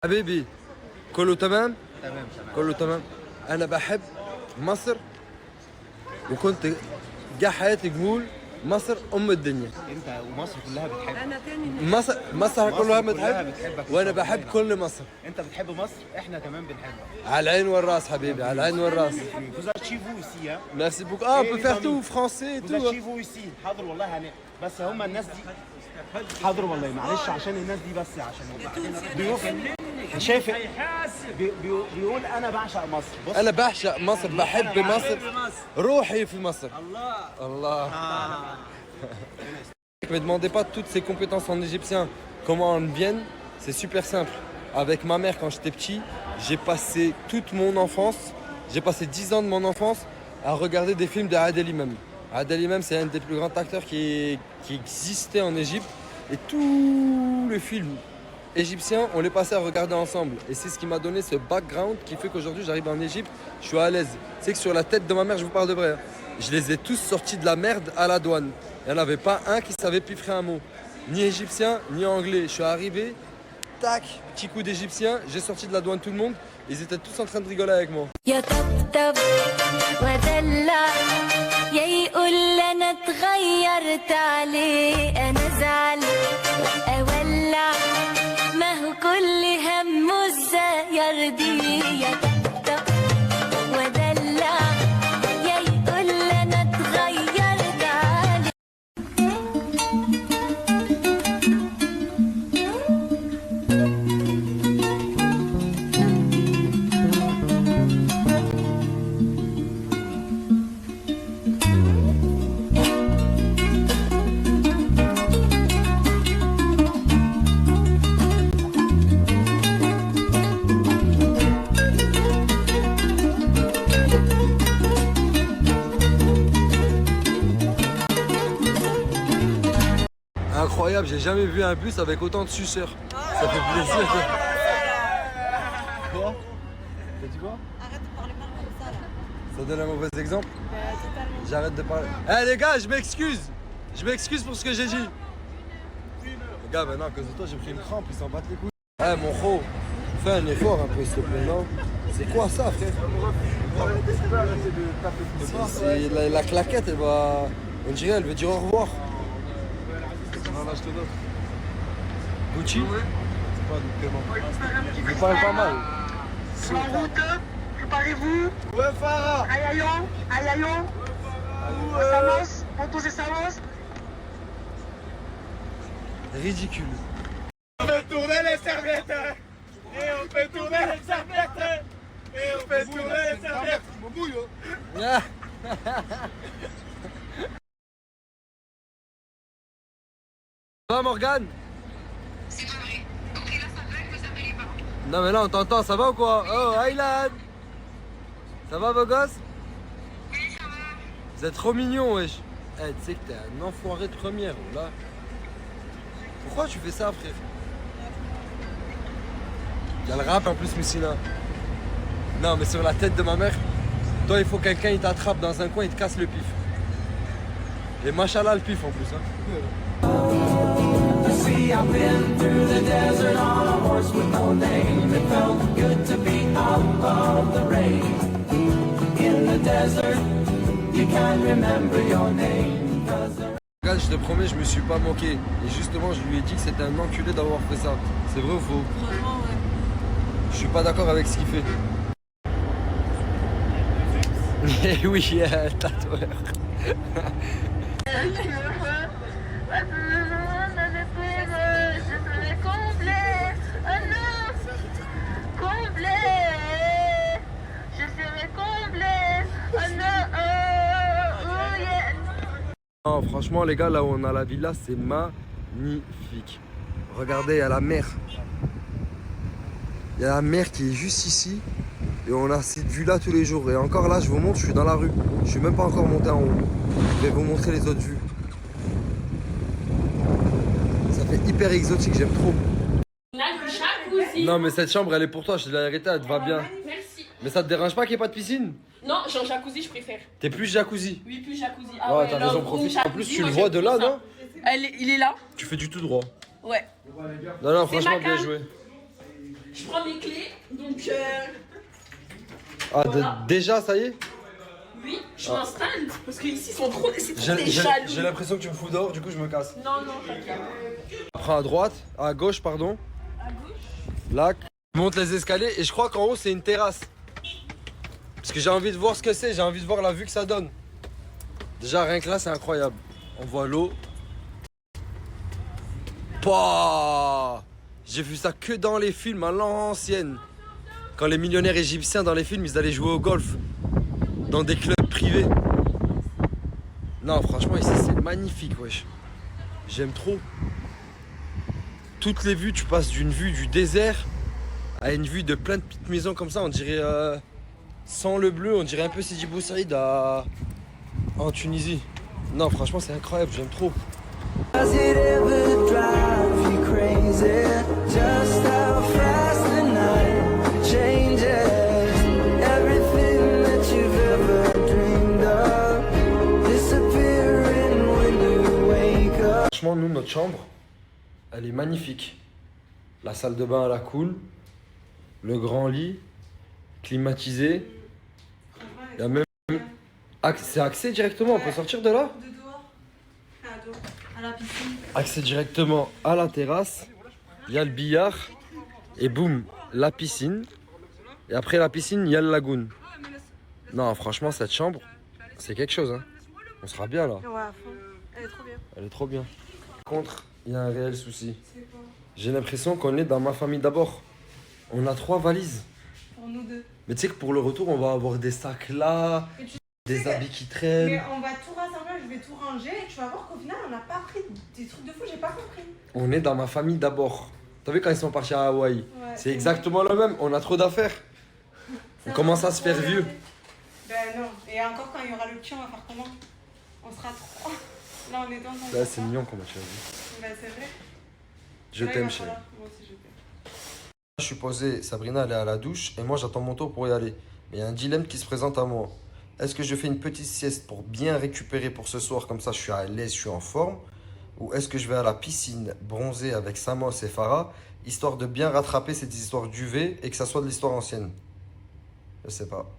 حبيبي كله تمام؟ تمام. كله تمام. أنا بحب مصر وكنت جه حياتي جمول مصر أم الدنيا. انت ومصر كلها بتحبك. انا تاني مصر كلها كلها بتحب بتحبك وأنا وصدقنا. بحب كل مصر. انت بتحب مصر، احنا كمان بنحبك. على العين والراس حبيبي، على العين والراس. Vous êtes chez vous ici, hein? Merci beaucoup. Ah, on peut faire tout, français et Vous tout. êtes chez vous ici. حاضر والله بس هم الناس دي حاضر والله معلش عشان الناس دي بس عشان شايف بيقول انا بعشق مصر. بص أنا بعشق مصر، بحب مصر، روحي في مصر. الله. Ne me demandez pas toutes ces compétences en égyptien, comment elles viennent, c'est super simple. Avec ma mère quand j'étais petit, j'ai passé toute mon enfance, j'ai passé 10 ans de mon enfance à regarder des films de Adel Imam. Adel Imam c'est un des plus grands acteurs qui existait en Égypte et tous les films égyptiens on les passait à regarder ensemble et c'est ce qui m'a donné ce background qui fait qu'aujourd'hui j'arrive en Égypte, je suis à l'aise. C'est que sur la tête de ma mère, je vous parle de vrai, hein, je les ai tous sortis de la merde à la douane. Il n'y en avait pas un qui savait piffrer un mot. Ni égyptien, ni anglais. Je suis arrivé, tac, petit coup d'égyptien, j'ai sorti de la douane tout le monde. Ils étaient tous en train de rigoler avec moi. يا طبطب ودلع يا يقول انا اتغيرت عليه انا زعل اولع ما هو كل همه ازاي يرضيه يا طبطب ودلع يا يقول انا اتغيرت عليه. Incroyable, j'ai jamais vu un bus avec autant de suceurs. Ça fait plaisir. Quoi? T'as dit quoi? arrête de parler mal comme ça là. Ça donne un mauvais exemple? Totalement. J'arrête de parler. Eh les gars, je m'excuse. Je m'excuse pour ce que j'ai dit. Les gars, maintenant à cause de toi, j'ai pris une crampe, ils s'en battent les couilles. Eh mon gros, fais un effort un peu s'il te plaît, non? C'est quoi ça, frère? C'est la claquette, elle va. On dirait, elle veut dire au revoir. Non, là, je te donne. Gucci? C'est pas du paiement. Il parle pas mal. En route, préparez-vous. Ouais, Farah! Aïe aïe Samos, Pontos et Samos. Ridicule. On fait tourner les serviettes et on fait tourner les serviettes et on fait tourner les serviettes. Ah. Ça va Morgane? C'est pas vrai. Ok, là ça va, vous appelez pas. Non mais là on t'entend, ça va ou quoi? Oh Aylan! Ça va beau gosse? Oui, ça va. Vous êtes trop mignons wesh. Eh tu sais que t'es un enfoiré de première là. Pourquoi tu fais ça frère? Y'a le rap en plus Moussina. Non mais sur la tête de ma mère, toi il faut quelqu'un il t'attrape dans un coin, il te casse le pif. Et machallah le pif en plus hein. See, I've been through the desert on a horse with no name. It felt good to be out of the rain. In the desert, you can't remember your name. 'Cause the Regarde, je te promets, je me suis pas moqué. Et justement, je lui ai dit que c'était un enculé d'avoir fait ça. C'est vrai ou faux? Franchement, ouais. Je suis pas d'accord avec ce qu'il fait. Eh oui, tatoueur. Je serai comblé. Oh non, comblé. Je serai comblé. Oh non, oh yeah. Non, franchement, les gars, là où on a la villa, c'est magnifique. Regardez, il y a la mer. Il y a la mer qui est juste ici. Et on a cette vue-là tous les jours. Et encore là, je vous montre, je suis dans la rue. Je suis même pas encore monté en haut. Je vais vous montrer les autres vues. Ça fait hyper exotique, j'aime trop. On a le jacuzzi. Non, mais cette chambre, elle est pour toi, je te l'ai arrêtée, elle te va bien. Merci. Mais ça te dérange pas qu'il n'y ait pas de piscine? Non, genre jacuzzi, je préfère. T'es plus jacuzzi. Oui, plus jacuzzi. Ouais, t'as non, raison, room profite. En plus, jacuzzi, tu le moi, vois j'aime de là, trop ça. non? Il est là. Tu fais du tout droit. Ouais. Non, non, C'est franchement, ma bien cam. joué. Je prends mes clés, donc Ah, voilà. Déjà, ça y est? Oui, je m'installe parce que ici sont trop, c'est trop des J'ai jaloux. l'impression que tu me fous dehors, du coup je me casse. Non, non, t'inquiète. Prends à droite, à gauche, pardon. À gauche. Là, je monte les escaliers et je crois qu'en haut c'est une terrasse. Parce que j'ai envie de voir ce que c'est, j'ai envie de voir la vue que ça donne. Déjà rien que là c'est incroyable. On voit l'eau. Pouah, j'ai vu ça que dans les films à l'ancienne. Quand les millionnaires égyptiens dans les films ils allaient jouer au golf. Dans des clubs privés. Non franchement ici c'est magnifique wesh. J'aime trop. Toutes les vues, tu passes d'une vue du désert à une vue de plein de petites maisons comme ça, on dirait sans le bleu, on dirait un peu Sidi Bou Saïd en Tunisie. Non franchement c'est incroyable, j'aime trop. Does it ever drive you crazy? Just how fast the night changes everything that you've ever dreamed of, disappearing when you wake up. Franchement nous notre chambre, elle est magnifique. La salle de bain elle est cool, le grand lit, climatisé. Il y a même c'est accès directement, on peut sortir de là? De dehors. À la piscine. Accès directement à la terrasse, il y a le billard et boum, la piscine. Et après la piscine, il y a le lagoon. Non, franchement, cette chambre, c'est quelque chose. Hein. On sera bien là. Ouais, à fond. Elle est trop bien. Elle est trop bien. Par contre, il y a un réel souci. J'ai l'impression qu'on est dans ma famille d'abord. On a 3 valises. Pour nous deux. Mais tu sais que pour le retour, on va avoir des sacs là, des habits qui traînent. Mais on va tout rassembler, je vais tout ranger et tu vas voir qu'au final on n'a pas pris des trucs de fou, j'ai pas compris. On est dans ma famille d'abord. T'as vu quand ils sont partis à Hawaï? Ouais. C'est exactement le même, on a trop d'affaires. On commence à se faire vieux. Ben non, et encore quand il y aura le petit, on va faire comment? On sera 3. Là on est dans un. Là c'est mignon comment tu as vu. Ben c'est vrai. Je Là, il t'aime va chérie. falloir- Moi aussi je t'aime. Je suis posé, Sabrina elle est à la douche et moi j'attends mon tour pour y aller. Mais il y a un dilemme qui se présente à moi. Est-ce que je fais une petite sieste pour bien récupérer pour ce soir, comme ça je suis à l'aise, je suis en forme? Ou est-ce que je vais à la piscine bronzer avec Samos et Farah, histoire de bien rattraper cette histoire d'UV et que ça soit de l'histoire ancienne? Je sais pas.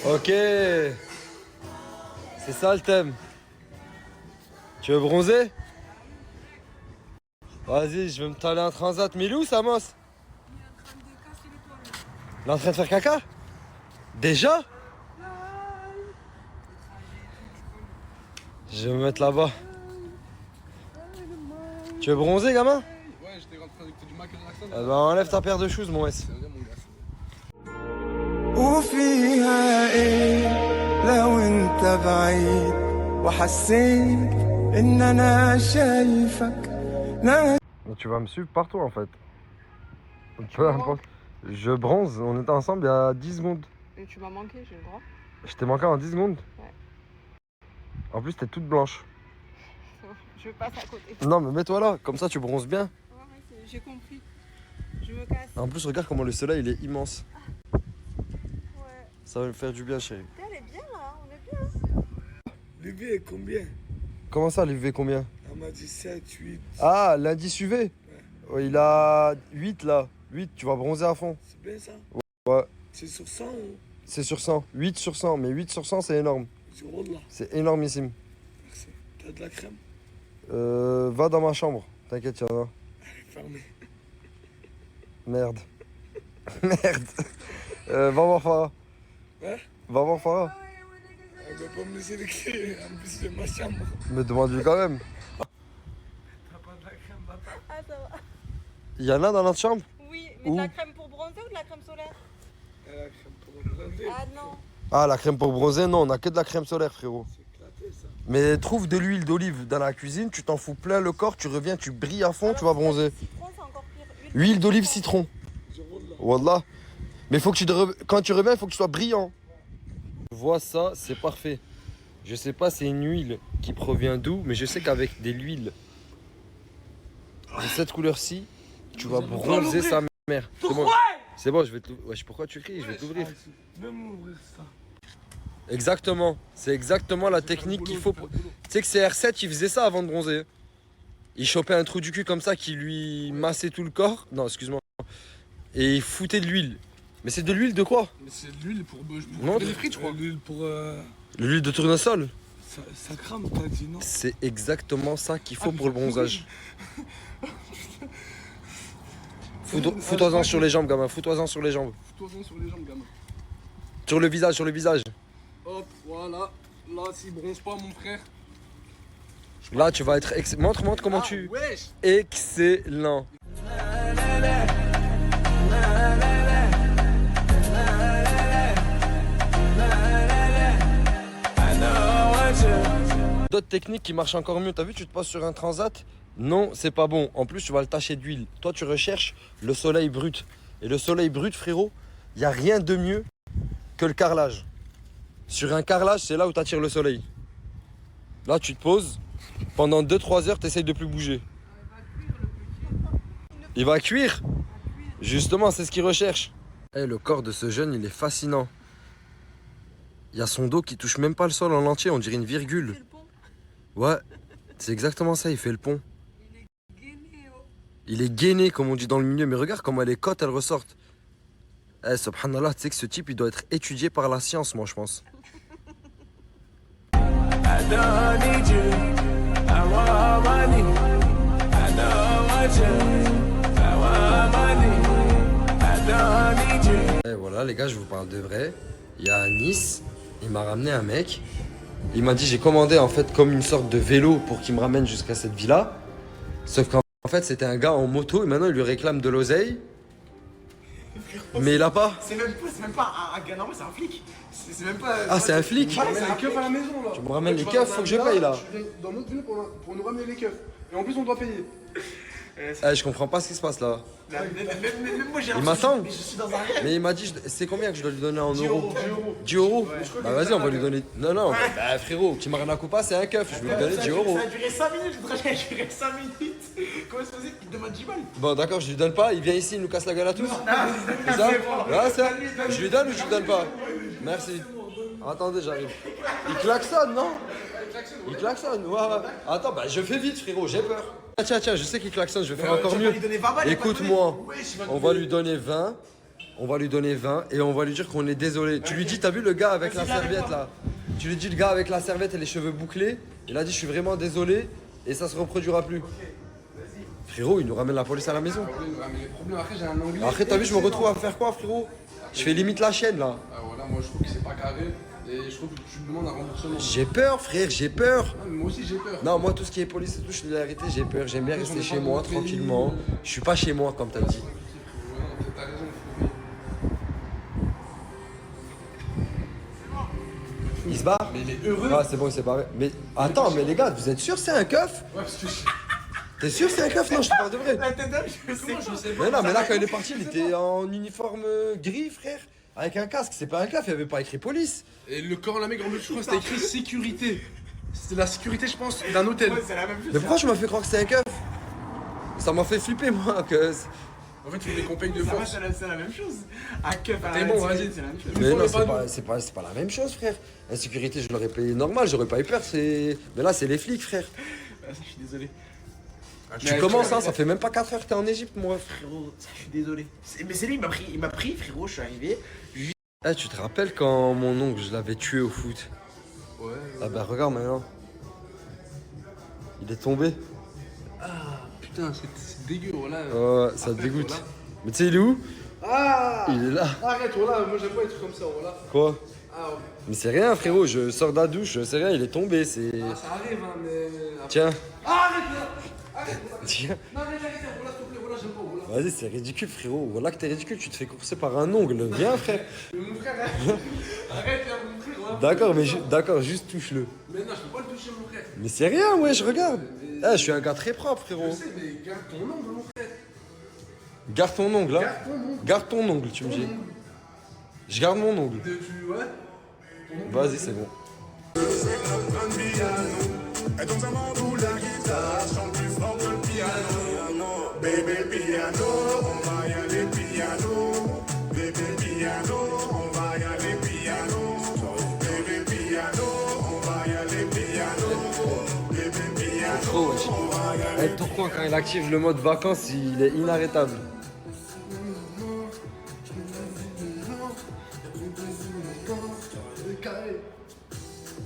Ok, c'est ça le thème. Tu veux bronzer? Vas-y, je vais me taler un transat. Mais il est où Samos? Il est en train de faire caca? Déjà? Je vais me mettre là-bas. Tu veux bronzer, gamin? Ouais, j'étais en train d'écouter du Michael Jackson. Eh ben, enlève ta paire de shoes, mon S. C'est vrai, mon gars. وفيها ايه لو انت بعيد وحسيت ان انا شايفك لا Tu vas me suivre partout, en fait. Peu importe. Je bronze, on était ensemble il y a 10 secondes. Et tu m'as manqué, j'ai le droit. Je t'ai manqué en 10 secondes. Ouais. En plus, t'es toute blanche. Je passe à côté. Non, mais mets-toi là, comme ça tu bronzes bien. Ouais, j'ai compris. Je me casse. En plus, regarde comment le soleil il est immense. Ouais. Ça va me faire du bien, chérie. Elle est bien là, on est bien. L'UV est combien? Comment ça, l'UV combien? Elle m'a dit 7, 8. Ah, l'indice UV? Ouais, il a 8 là. 8, tu vas bronzer à fond. C'est bien ça? Ouais. C'est sur 100 ou? C'est sur 100. 8 sur 100. Mais 8 sur 100, c'est énorme. Sur Wallah. C'est énormissime. Merci. T'as de la crème? Va dans ma chambre. T'inquiète, y'en a. Fermée. Merde. Merde. Va voir Farah. Ouais? Va voir Farah. Elle va pas me laisser les clés. En plus, c'est ma chambre. Me demande-lui quand même. T'as pas de la crème, papa? Ah ça va. Il y en a dans notre chambre? Oui, mais Où? de la crème pour bronzer ou de la crème solaire? La crème pour bronzer. Ah non. Ah, la crème pour bronzer? Non, on a que de la crème solaire, frérot. C'est éclaté ça. Mais trouve de l'huile d'olive dans la cuisine, tu t'en fous plein le corps, tu reviens, tu brilles à fond, tu vas bronzer. Citron, c'est encore pire. Huile d'olive citron. Sur Wallah. Wallah. Mais faut que quand tu reviens, il faut que tu sois brillant. Je vois ça, c'est parfait. Je sais pas c'est une huile qui provient d'où, mais je sais qu'avec de l'huile de cette couleur-ci, tu vas bronzer sa mère. C'est bon. C'est bon, je vais te l'ouvrir. Wesh, pourquoi tu cries? Je vais t'ouvrir. Même m'ouvrir ça. Exactement. C'est exactement la technique qu'il faut. Tu sais que CR7, il faisait ça avant de bronzer. Il chopait un trou du cul comme ça qui lui massait tout le corps. Non, excuse-moi. Et il foutait de l'huile. Mais c'est de l'huile de quoi? Mais c'est de l'huile pour Non, les frites, je crois. L'huile pour. L'huile de tournesol. Ça crame, t'as dit, non? C'est exactement ça qu'il faut pour le bronzage. Fous-toi-en sur les jambes, gamin. Fous-toi-en sur les jambes. Fous-toi sur les jambes, gamin. Sur le visage, sur le visage. Hop, voilà. Là, s'il bronze pas, mon frère. Là, tu vas être. Montre comment tu. Wesh. Excellent. D'autres techniques qui marchent encore mieux. T'as vu, tu te passes sur un transat? Non, c'est pas bon. En plus, tu vas le tacher d'huile. Toi, tu recherches le soleil brut. Et le soleil brut, frérot, il n'y a rien de mieux que le carrelage. Sur un carrelage, c'est là où tu attires le soleil. Là, tu te poses. Pendant 2-3 heures, tu essayes de plus bouger. Il va cuire. Justement, c'est ce qu'il recherche. Le corps de ce jeune, il est fascinant. Il y a son dos qui touche même pas le sol en entier, on dirait une virgule. Ouais, c'est exactement ça, il fait le pont. Il est gainé, comme on dit dans le milieu, mais regarde comment les côtes, elles ressortent. Subhanallah, tu sais que ce type, il doit être étudié par la science, moi, je pense. Et voilà, les gars, je vous parle de vrai. Il y a à Nice, il m'a ramené un mec. Il m'a dit, j'ai commandé en fait comme une sorte de vélo pour qu'il me ramène jusqu'à cette villa. Sauf qu'en fait, c'était un gars en moto et maintenant il lui réclame de l'oseille. Mais il a pas. C'est même pas un gars normal, c'est un flic. C'est même pas. Ah, c'est un flic. Tu ramènes les keufs à la maison, là. Tu me ramènes les keufs, faut que je paye là. Tu viens dans notre ville pour nous ramener les keufs. Et en plus, on doit payer. Je comprends pas ce qui se passe là. Même moi j'ai Il m'attend. Mais je suis dans un rêve. Mais il m'a dit, c'est combien que je dois lui donner en 10 euros? 10 euros. Bah vas-y, on va lui donner. Non, non, bah frérot, qui m'a rien à couper, c'est un keuf. Je vais lui donner 10 euros. Ça a duré 5 minutes, le trajet a duré 5 minutes. Comment se faisait qu'il te demande 10 balles? Bon, d'accord, je lui donne pas. Il vient ici, il nous casse la gueule à tous. C'est ça? Ouais, ça. Je lui donne ou je lui donne pas? Merci. Attendez, j'arrive. Il klaxonne, non? Il klaxonne, ouais. Attends, bah je fais vite, frérot, j'ai peur. Tiens, je sais qu'il klaxonne, je vais faire encore mieux. Écoute-moi, on va lui donner 20. On va lui donner 20 et on va lui dire qu'on est désolé. Tu lui dis, t'as vu le gars avec la serviette là? Tu lui dis, le gars avec la serviette et les cheveux bouclés. Il a dit, je suis vraiment désolé et ça se reproduira plus. Frérot, il nous ramène la police à la maison. Mais les problèmes, après, j'ai un anglais. Après, t'as vu, je me retrouve à faire quoi, frérot? Je fais limite la chaîne là. Ah, voilà, moi je trouve que c'est pas carré. Et je trouve que tu me demandes un remboursement. J'ai peur, frère, j'ai peur. Ah, mais moi aussi j'ai peur. Non, moi, tout ce qui est police et tout, je te dis la vérité, j'ai peur. J'aime bien rester chez moi, tranquillement. Je suis pas chez moi, comme t'as dit. T'as raison, il faut payer. Il se barre? Mais il est heureux. Ah, c'est bon, il s'est barré. Mais attends, mais les gars, vous êtes sûrs c'est un keuf? Ouais, parce que T'es sûr c'est un keuf? Non, je te parle de vrai. La tête d'homme, je sais pas. Mais non, mais là, quand il est parti, il était en uniforme gris, frère. Avec un casque, c'est pas un keuf, il avait pas écrit police. Et le corps, la mec, en plus, je crois que c'était écrit sécurité. C'était la sécurité, je pense, d'un hôtel. Ouais, c'est la même chose. Mais pourquoi je m'as fait croire que c'est un keuf? Ça m'a fait flipper, moi, que. En fait, tu voulais qu'on paye de Ça va, force. c'est la même chose. Un keuf à T'es la bon, sécurité, vas-y. c'est la même chose. Mais non, pas c'est pas la même chose, frère. La sécurité, je l'aurais payé normal, j'aurais pas eu peur. Mais là, c'est les flics, frère. Ah, ça, je suis désolé. Tu commences, hein, ça fait même pas 4 heures que t'es en Égypte, moi. Frérot, ça, je suis désolé. Mais c'est lui, il m'a pris, frérot, je suis arrivé. Tu te rappelles quand mon oncle, je l'avais tué au foot? Ouais. Ah bah regarde maintenant. Il est tombé. Ah, putain, c'est dégueu, voilà. Ouais, ça te dégoûte. Voilà. Mais tu sais, il est où? Ah, Il est là. arrête, voilà, moi j'aime pas les trucs comme ça, voilà. Quoi? Ah, ouais. Mais c'est rien, frérot, je sors de la douche, c'est rien, il est tombé, c'est... Ah, ça arrive, hein, mais. Tiens, Ah, arrête là. Arrête. tiens. Non, arrête, voilà, s'il te plaît, voilà, j'aime pas, voilà. Vas-y, c'est ridicule, frérot. Voilà que t'es ridicule, tu te fais courser par un ongle. Viens, frère. Mon frère, arrête. Arrête, là, mon frère, voilà. D'accord, mais d'accord, juste touche-le. Mais non, je peux pas le toucher, mon frère. Mais c'est rien, ouais, je regarde. Je suis un gars très propre, Je frérot. sais, mais garde ton ongle, mon frère. Garde ton ongle, hein. Garde ton ongle. Garde ton ongle, tu me dis. Je garde mon ongle. Ouais. Vas-y, c'est bon. Baby piano, on va y aller piano. trop, wesh. Eh, Tourcoing, quand il active le mode vacances, il est inarrêtable.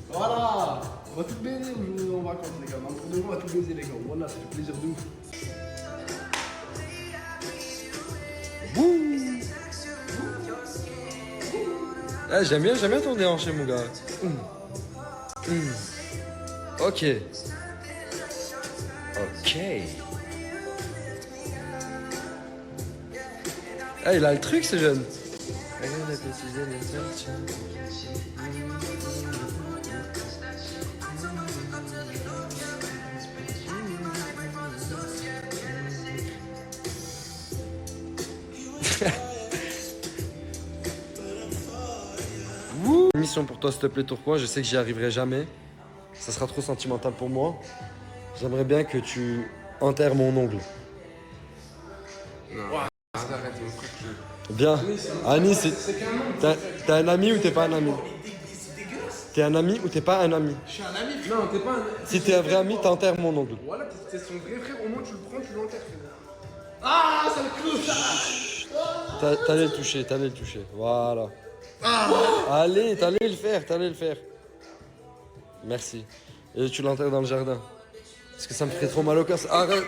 Voilà. On va tout baiser aujourd'hui en vacances, les gars. Entre nous, on va tout baiser, les gars. Voilà, ça fait plaisir de ouf. Eh, j'aime bien ton déhanché, mon gars. Ok. Ok. Ah, il a le truc, ce jeune. Mission pour toi, s'il te plaît, Tourcoing. Je sais que j'y arriverai jamais. Ça sera trop sentimental pour moi. J'aimerais bien que tu enterres mon ongle. Bien. Annie, t'es un ami ou t'es pas un ami? T'es un ami ou t'es pas un ami? Je suis un ami. Non, t'es pas un ami. Si t'es un vrai ami, t'enterres mon ongle. Voilà, c'est son vrai frère. Au moins, tu le prends, tu l'enterres. Ah, ça le cloche. T'allais le toucher, voilà. Allez, t'allais le faire. Merci. Et tu l'enterres dans le jardin. Parce que ça me ferait trop mal au cœur. Arrête.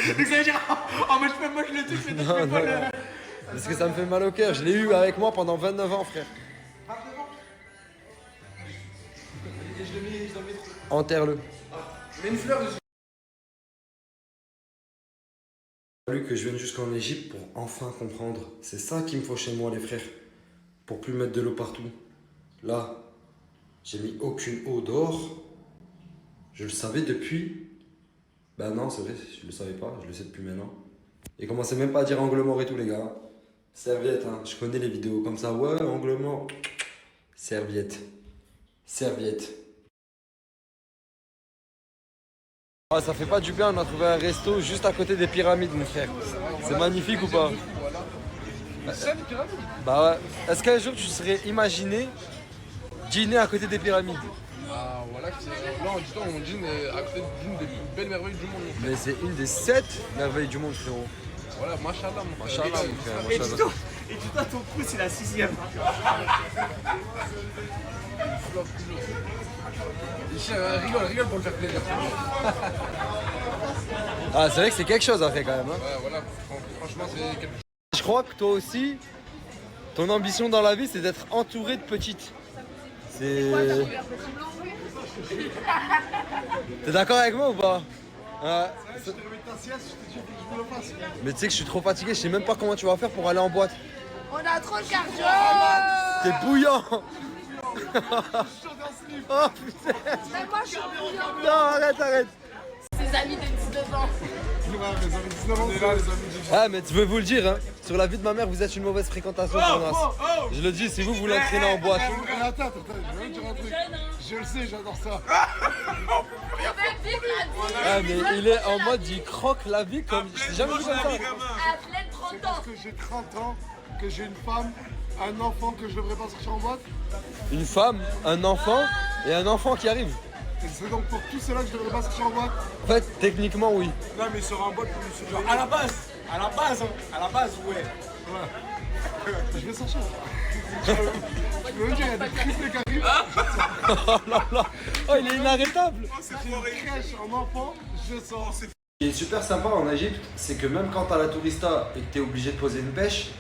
Ça veut dire, oh, moi je le touche, mais Non, non. Parce que ça me fait mal au cœur. Je l'ai eu avec moi pendant 29 ans, frère. Enterre-le. Mais une fleur dessus. Il a fallu que je vienne jusqu'en Égypte pour enfin comprendre. C'est ça qu'il me faut chez moi, les frères. Pour plus mettre de l'eau partout. Là, j'ai mis aucune eau dehors. Je le savais depuis. Ben non, c'est vrai, je le savais pas. Je le sais depuis maintenant. Et commencez même pas à dire angle mort et tout, les gars. Serviette, hein. Je connais les vidéos comme ça. Ouais, angle mort. Serviette. Ah, ça fait pas du bien, on a trouvé un resto juste à côté des pyramides, mon frère. C'est magnifique ou pas? C'est des pyramides. Bah ouais. Est-ce qu'un jour tu serais imaginé dîner à côté des pyramides? Ah, voilà. Là, on dîne à côté d'une des plus belles merveilles du monde. Mais c'est une des 7 merveilles du monde, frérot. Voilà, machallah, mon frère. Machallah, mon frère, Et machallah. dis-toi, ton coup, c'est la 6ème. Ici, rigole pour le faire plaisir. Ah, c'est vrai que c'est quelque chose après quand même. Hein. Ouais, voilà, franchement, c'est quelque chose. Je crois que toi aussi, ton ambition dans la vie, c'est d'être entouré de petites. C'est... T'es d'accord avec moi ou pas? Ouais. Mais tu sais que je suis trop fatigué, je sais même pas comment tu vas faire pour aller en boîte. On a trop de cardio. T'es bouillant. Oh putain. Mais moi, je suis bouillant. Non, arrête. Ses amis de 19 ans. Ah mais tu veux vous le dire, hein. Sur la vie de ma mère, vous êtes une mauvaise fréquentation pour Nas. Je le dis, si vous l'entraînez en boîte. Attends, je vais te dire un truc. Je le sais, j'adore ça. Ah mais il est en mode, il croque la vie comme... J'ai jamais vu comme ça. Athlète 30 C'est parce ans. que j'ai 30 ans, que j'ai une femme, un enfant que je devrais pas sortir en boîte. Une femme, un enfant et un enfant qui arrive. Et c'est donc pour tout cela que je devrais pas sortir en boîte. En fait, techniquement, oui. Non, mais il sera en boîte pour le genre. À la base, ouais. Je vais sortir. Je peux même dire, il y a des triplés qui arrivent. Oh là là. Oh, il est inarrêtable. C'est une crèche en enfant, je sors. Ce qui est super sympa en Égypte, c'est que même quand t'as la tourista et que t'es obligé de poser une pêche,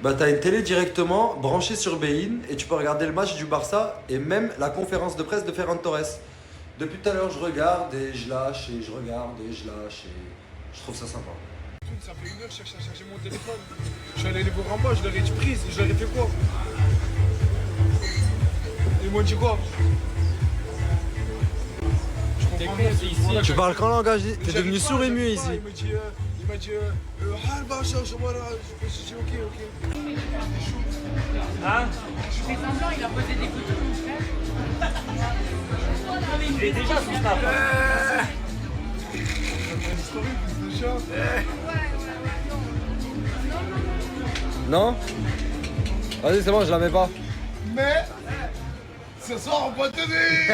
bah t'as une télé directement branchée sur Bein et tu peux regarder le match du Barça et même la conférence de presse de Ferran Torres. Depuis tout à l'heure, je regarde et je lâche et je regarde et je lâche et je trouve ça sympa. Ça fait une heure que je cherche à chercher mon téléphone. Je suis allé les voir en bas, je leur ai dit prise, je leur ai fait quoi? Ils m'ont dit quoi? Je comprends rien. Tu parles qu'en langage, t'es devenu sourd et muet ici. Il m'a dit, Halba, voilà. J'ai dit ok. Hein? Il fait semblant, il a posé des couteaux, mon frère. Il est déjà son snap. Non? Vas-y, c'est bon, je la mets pas. Mais Ce soir, on boit de nuit.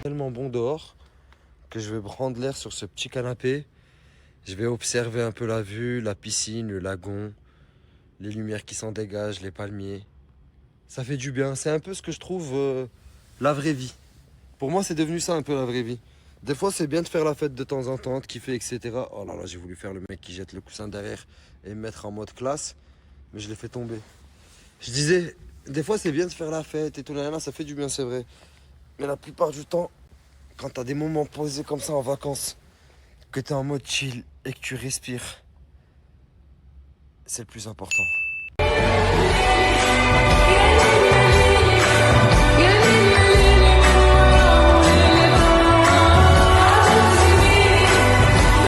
Tellement bon dehors que je vais prendre l'air sur ce petit canapé. Je vais observer un peu la vue, la piscine, le lagon, les lumières qui s'en dégagent, les palmiers. Ça fait du bien. C'est un peu ce que je trouve la vraie vie. Pour moi, c'est devenu ça un peu la vraie vie. Des fois, c'est bien de faire la fête de temps en temps, de kiffer, etc. Oh là là, j'ai voulu faire le mec qui jette le coussin derrière et me mettre en mode classe, mais je l'ai fait tomber. Je disais, des fois, c'est bien de faire la fête et tout, là, ça fait du bien, c'est vrai. Mais la plupart du temps, quand t'as des moments posés comme ça en vacances, que t'es en mode chill et que tu respires, c'est le plus important.